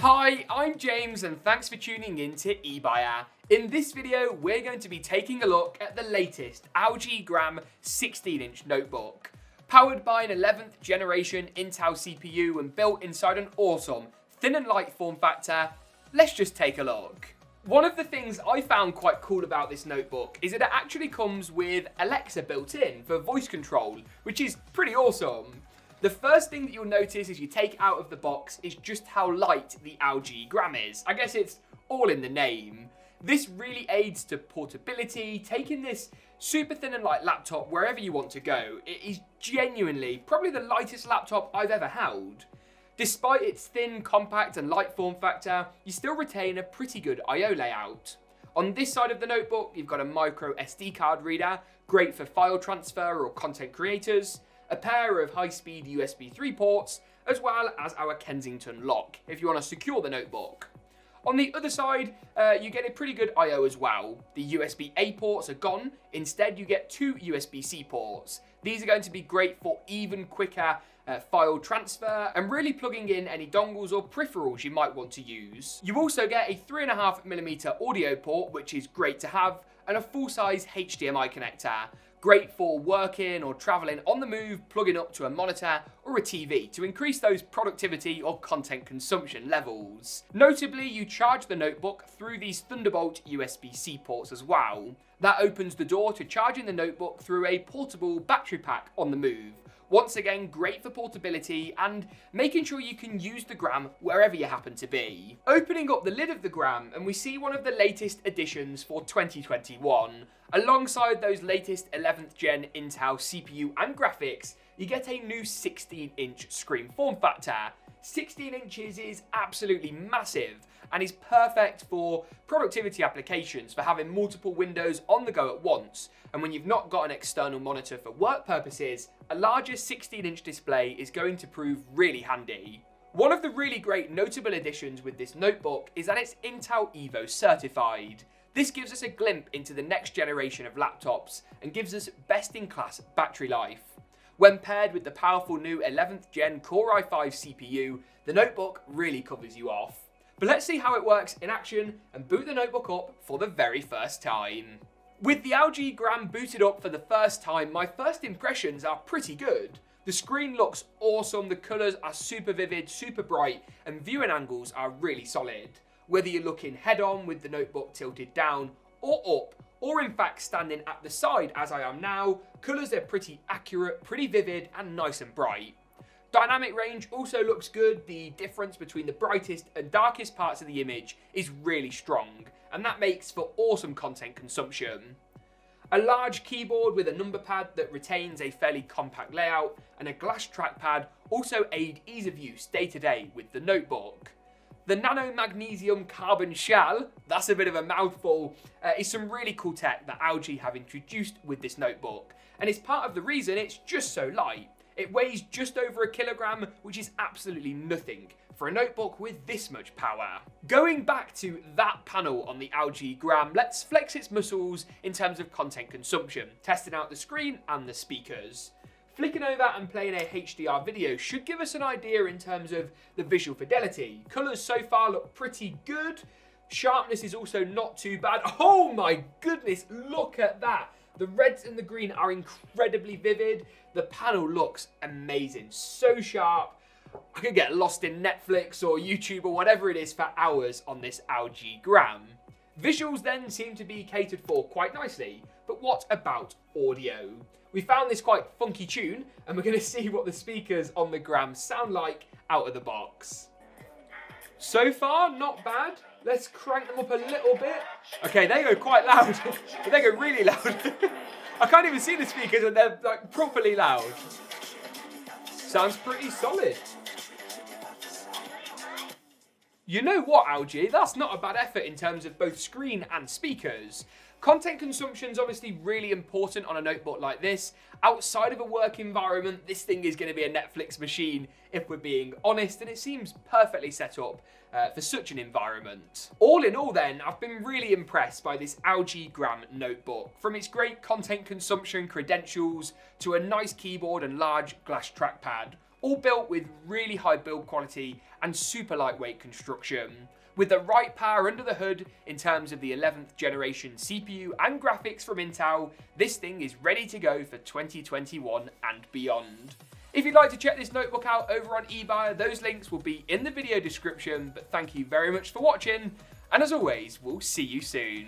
Hi, I'm James and thanks for tuning in to eBuyer. In this video, we're going to be taking a look at the latest LG Gram 16-inch notebook. Powered by an 11th generation Intel CPU and built inside an awesome thin and light form factor, let's just take a look. One of the things I found quite cool about this notebook is that it actually comes with Alexa built in for voice control, which is pretty awesome. The first thing that you'll notice as you take it out of the box is just how light the LG Gram is. I guess it's all in the name. This really aids to portability, taking this super thin and light laptop wherever you want to go. It is genuinely probably the lightest laptop I've ever held. Despite its thin, compact and light form factor, you still retain a pretty good I/O layout. On this side of the notebook, you've got a micro SD card reader, great for file transfer or content creators, a pair of high-speed USB 3 ports, as well as our Kensington lock, if you want to secure the notebook. On the other side, you get a pretty good I/O as well. The USB-A ports are gone. Instead, you get two USB-C ports. These are going to be great for even quicker file transfer and really plugging in any dongles or peripherals you might want to use. You also get a 3.5mm audio port, which is great to have, and a full-size HDMI connector. Great for working or traveling on the move, plugging up to a monitor or a TV to increase those productivity or content consumption levels. Notably, you charge the notebook through these Thunderbolt USB-C ports as well. That opens the door to charging the notebook through a portable battery pack on the move. Once again, great for portability and making sure you can use the Gram wherever you happen to be. Opening up the lid of the Gram and we see one of the latest additions for 2021. Alongside those latest 11th gen Intel CPU and graphics, you get a new 16-inch screen form factor. 16 inches is absolutely massive and is perfect for productivity applications, for having multiple windows on the go at once. And when you've not got an external monitor for work purposes, a larger 16-inch display is going to prove really handy. One of the really great notable additions with this notebook is that it's Intel Evo certified. This gives us a glimpse into the next generation of laptops and gives us best-in-class battery life. When paired with the powerful new 11th gen Core i5 CPU, the notebook really covers you off. But let's see how it works in action and boot the notebook up for the very first time. With the LG Gram booted up for the first time, my first impressions are pretty good. The screen looks awesome, the colours are super vivid, super bright, and viewing angles are really solid. Whether you're looking head on with the notebook tilted down or up, or in fact standing at the side as I am now, colours are pretty accurate, pretty vivid and nice and bright. Dynamic range also looks good. The difference between the brightest and darkest parts of the image is really strong, and that makes for awesome content consumption. A large keyboard with a number pad that retains a fairly compact layout and a glass trackpad also aid ease of use day to day with the notebook. The nano magnesium carbon shell, that's a bit of a mouthful, is some really cool tech that LG have introduced with this notebook, and it's part of the reason it's just so light. It weighs just over a kilogram, which is absolutely nothing for a notebook with this much power. Going back to that panel on the LG Gram, let's flex its muscles in terms of content consumption, testing out the screen and the speakers. Flicking over and playing a HDR video should give us an idea in terms of the visual fidelity. Colours so far look pretty good. Sharpness is also not too bad. Oh my goodness, look at that. The reds and the green are incredibly vivid. The panel looks amazing, so sharp. I could get lost in Netflix or YouTube or whatever it is for hours on this LG Gram. Visuals then seem to be catered for quite nicely, but what about audio? We found this quite funky tune, and we're going to see what the speakers on the Gram sound like out of the box. So far, not bad. Let's crank them up a little bit. Okay, they go quite loud. They go really loud. I can't even see the speakers and they're like properly loud. Sounds pretty solid. You know what, LG? That's not a bad effort in terms of both screen and speakers. Content consumption is obviously really important on a notebook like this. Outside of a work environment, this thing is going to be a Netflix machine, if we're being honest, and it seems perfectly set up for such an environment. All in all then, I've been really impressed by this LG Gram notebook. From its great content consumption credentials to a nice keyboard and large glass trackpad, all built with really high build quality and super lightweight construction. With the right power under the hood in terms of the 11th generation CPU and graphics from Intel, this thing is ready to go for 2021 and beyond. If you'd like to check this notebook out over on eBuyer, those links will be in the video description, but thank you very much for watching, and as always, we'll see you soon.